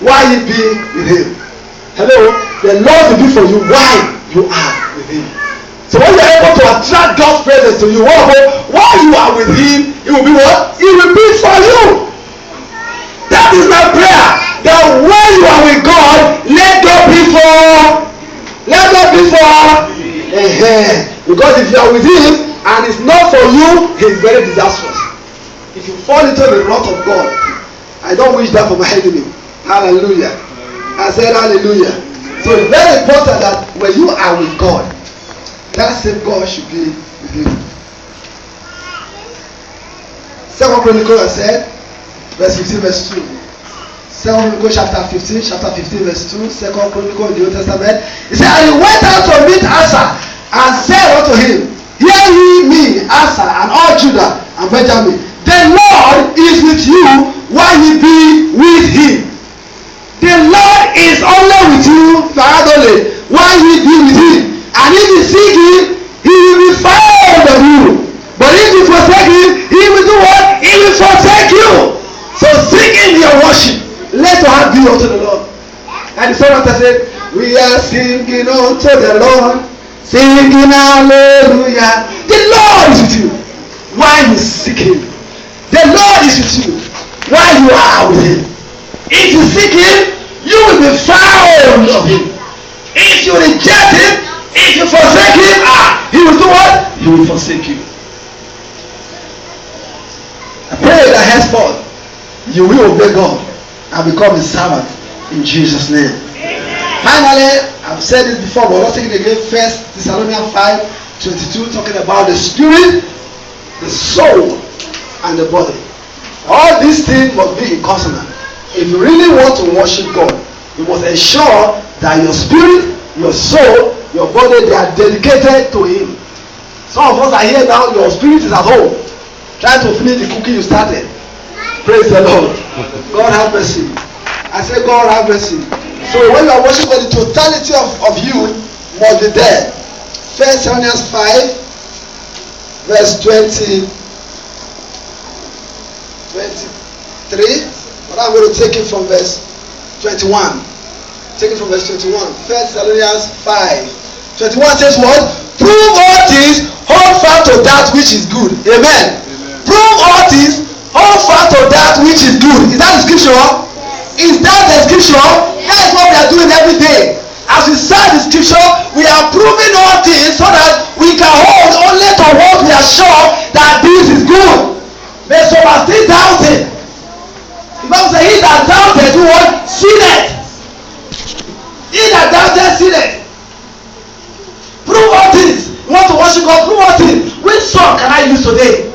Why you be with him? Hello? The Lord will be for you while you are with him. So when you are able to attract God's presence to you, while you are with him, it will be what? It will be for you. That is my prayer. That when you are with God, let God be for. Let God be for. Because if you are with him and it's not for you, he's very disastrous. If you fall into the wrath of God, I don't wish that for my enemy. Hallelujah. I said hallelujah. So it's very important that when you are with God, that same God should be with you. 2 Chronicles, I said, verse 15, verse 2. 2 Chronicles chapter 15, verse 2. 2 Chronicles in the Old Testament. He said, and he went out to meet Asa and said unto him, hear ye me, Asa, and all Judah and Benjamin. The Lord is with you while ye be with him. The Lord is only with you, only while ye be with him. And if you seek him, he will be found of you. But if you forsake him, he will do what? He will forsake you. So sing in your worship. Let your heart be unto the Lord. And the psalmist said, we are singing unto the Lord, singing hallelujah. The Lord is with you while you seek him. The Lord is with you while you are with him. If you seek him, you will be found of him. If you reject him, if you forsake him, he will do what? He will forsake you. I pray that henceforth you will obey God and become his servant in Jesus' name. Amen. Finally, I've said this before, but let's take it again. 1 Thessalonians 5:22, talking about the spirit, the soul, and the body. All these things must be in consonant. If you really want to worship God, you must ensure that your spirit, your soul, your body, they are dedicated to him. Some of us are here now, your spirit is at home, trying to finish the cooking you started. Praise the Lord. God have mercy. I say God have mercy. So when you are worshiping God, the totality of you must be there. 1 Thessalonians 5 verse 23. But I'm going to take it from verse 21. Take it from verse 21. 1 Thessalonians 5:21 says what? Prove all things, hold fast to that which is good. Amen. Prove all things, hold fast to that which is good. Is that the scripture? Is that the scripture? That is what we are doing every day. As we start the scripture, we are proving all things so that we can hold only to what we are sure that this is good. But some are still doubting. The Bible says, he that doubted, do what? Sinned. He that doubted, sinned. Prove all things. You want to worship God? Prove all things. Which song can I use today?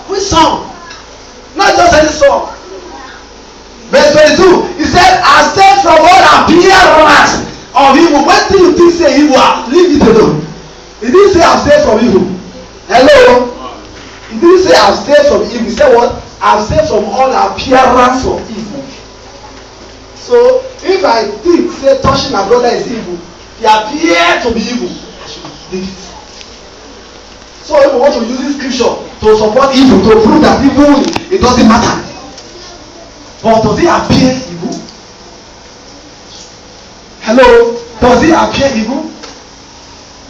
Which song? Not just any song. Verse 22. He said, I said from all appearance of evil. When do you think say evil? Leave it alone. He didn't say I've stayed from evil. Hello? He didn't say I've stayed from evil. He said what? I've stayed from all appearance of evil. So if I think say touching my brother is evil, he appears to be evil, I should leave it. So if we want to use this scripture to support evil, to prove that evil, it doesn't matter. But does it appear evil? Hello? Does it appear evil?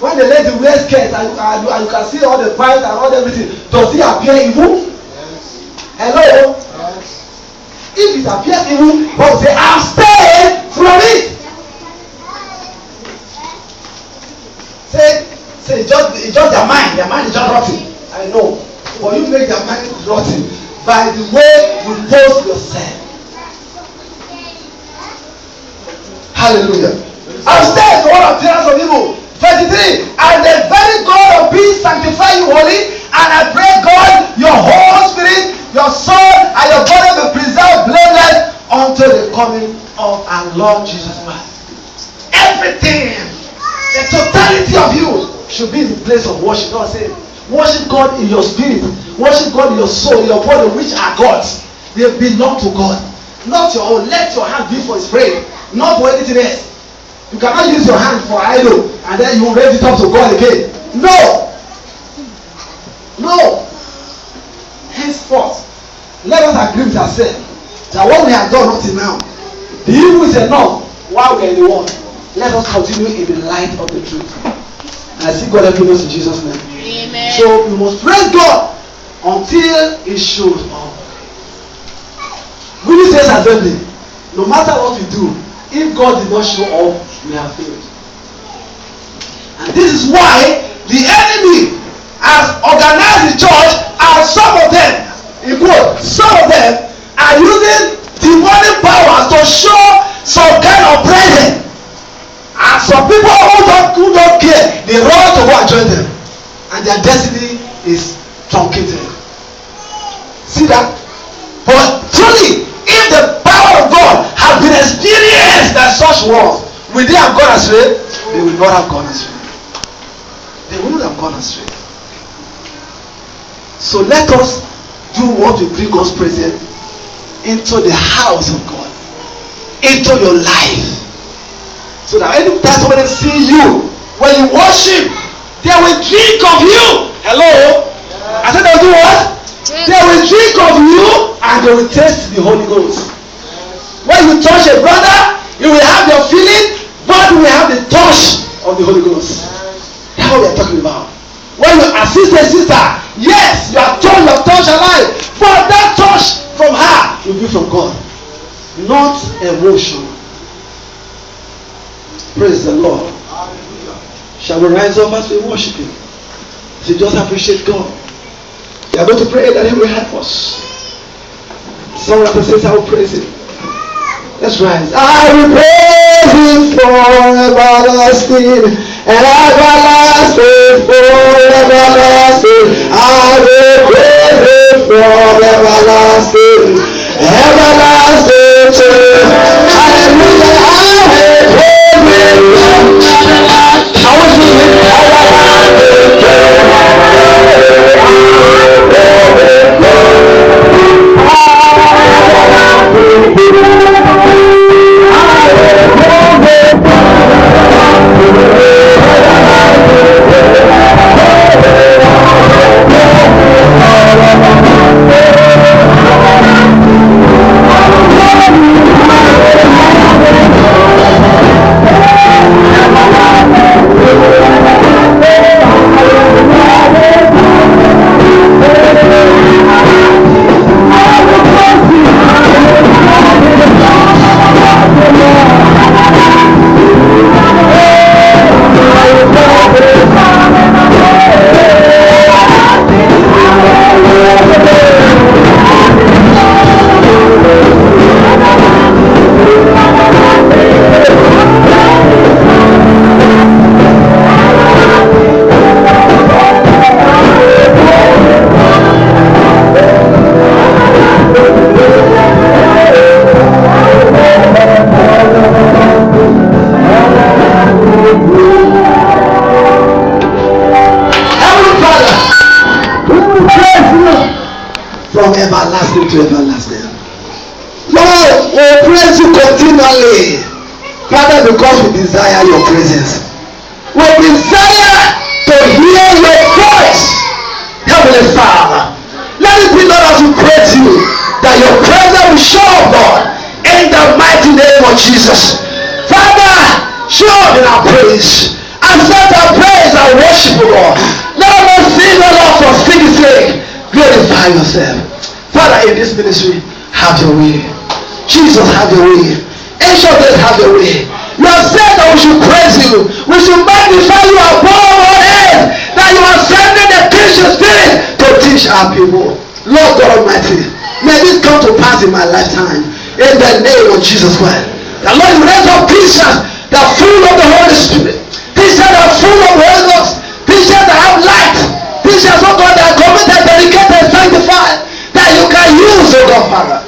When the lady wears skirts and you can see all the pipes and all everything, does it appear evil? Yes. Hello? Yes. If it appears evil, but say abstain from it. Say it's just their mind. Their mind is just rotten. I know. But you make their mind rotten by the way you pose yourself. Hallelujah. Abstain from all appearance of evil. 23. And the very God of peace sanctify you wholly. And I pray God, your whole spirit, your soul, and your body will be preserved blameless until the coming of our Lord Jesus Christ. Everything, the totality of you should be in the place of worship. God said, worship God in your spirit, worship God in your soul, in your body, which are God's. They belong to God. Not your own. Let your hand be for his praise, not for anything else. You cannot use your hand for idol and then you raise it up to God again. No. No. Henceforth, let us agree with ourselves that what we have done up till now, the evil is enough while we are in the world. Let us continue in the light of the truth. And I see God helping us in Jesus' name. Amen. So we must praise God until He shows up. Good says assembly, no matter what we do, if God did not show up, we have failed. And this is why the enemy has organized the church, and some of them, in quote, some of them are using demonic powers to show some kind of presence. And some people who don't care, they run to go and join them. And their destiny is truncated. See that? But truly, if the power of God had been experienced at such ones, would they have gone astray? They would not have gone astray. They would not have gone astray. So let us do what will bring God's presence into the house of God, into your life. So that anytime somebody see you, when you worship, they will drink of you. Hello? I said they will do what? They will drink of you and they will taste the Holy Ghost. When you touch a brother, you will have your feeling, but you will have the touch of the Holy Ghost. That's what we are talking about. When you assist a sister, yes, you are touched alive, but that touch from her will be from God, not emotion. Praise the Lord. Shall we rise up as we worship Him? So just appreciate God. We are going to pray that He will help us. Someone says, I will praise Him. Let's rise. I will praise Him for everlasting and everlasting, for everlasting. I will praise Him for everlasting, everlasting. Hallelujah. I will praise Him for everlasting. I will praise Him for everlasting to everlasting. Lord, we praise you continually. Father, because we desire your presence. We desire to hear your voice. Heavenly Father, let it be, Lord, as we praise you, that your presence will show up, Lord, in the mighty name of Jesus. Father, show up in our praise. Accept our praise and worship, Lord. Let us sing, Lord, for singing sake. Glorify yourself. Father, in this ministry, have your way. Jesus, have your way. Ancient days, have your way. You have said that we should praise you. We should magnify you above all else. That you are sending the Christian spirit to teach our people. Lord God Almighty, may this come to pass in my lifetime. In the name of Jesus Christ. The Lord will raise up Christians that are full of the Holy Spirit. Christians that are full of Holy Ghost. Christians that have light. Christians, oh God, that are committed, dedicated, sanctified. That you can use, oh God, Father,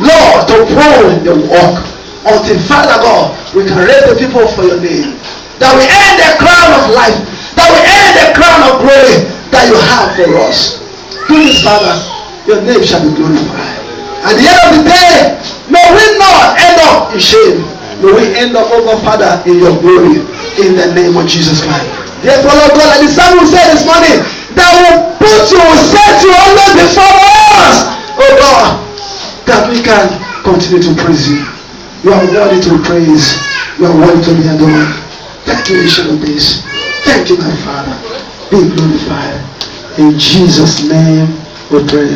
Lord, to grow in the work until, Father God, we can raise the people for your name. That we earn the crown of life. That we earn the crown of glory that you have for us. Do this, Father, your name shall be glorified. At the end of the day, may we not end up in shame. May we end up, oh God, Father, in your glory. In the name of Jesus Christ. Therefore, Lord God, like the psalmist said this morning, that will put you, will set you always before us, oh God, that we can continue to praise you. You are worthy to praise. You are worthy to be adored. Thank you, Ancient of Days. Thank you, my Father. Be glorified. In Jesus' name we pray.